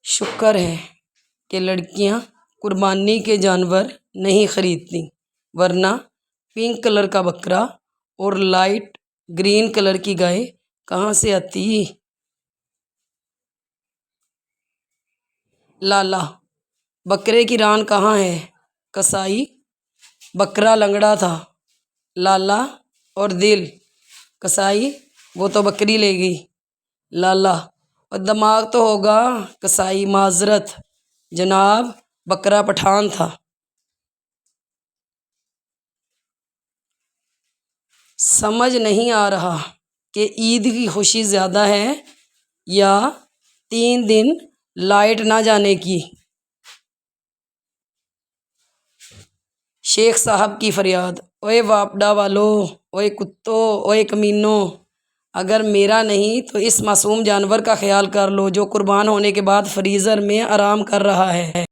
شکر ہے کہ لڑکیاں قربانی کے جانور نہیں خریدتی، ورنہ پنک کلر کا بکرا اور لائٹ گرین کلر کی گائے کہاں سے آتی؟ لالا: بکرے کی ران کہاں ہے؟ قصائی: بکرا لنگڑا تھا لالا، اور دل؟ قصائی: وہ تو بکری لے گئی۔ لالا: اور دماغ تو ہوگا؟ قصائی: معذرت جناب، بکرا پٹھان تھا۔ سمجھ نہیں آ رہا کہ عید کی خوشی زیادہ ہے یا 3 دن لائٹ نہ جانے کی۔ شیخ صاحب کی فریاد: اوئے واپڈا والو، اوئے کتو، اوئے کمینوں، اگر میرا نہیں تو اس معصوم جانور کا خیال کر لو جو قربان ہونے کے بعد فریزر میں آرام کر رہا ہے۔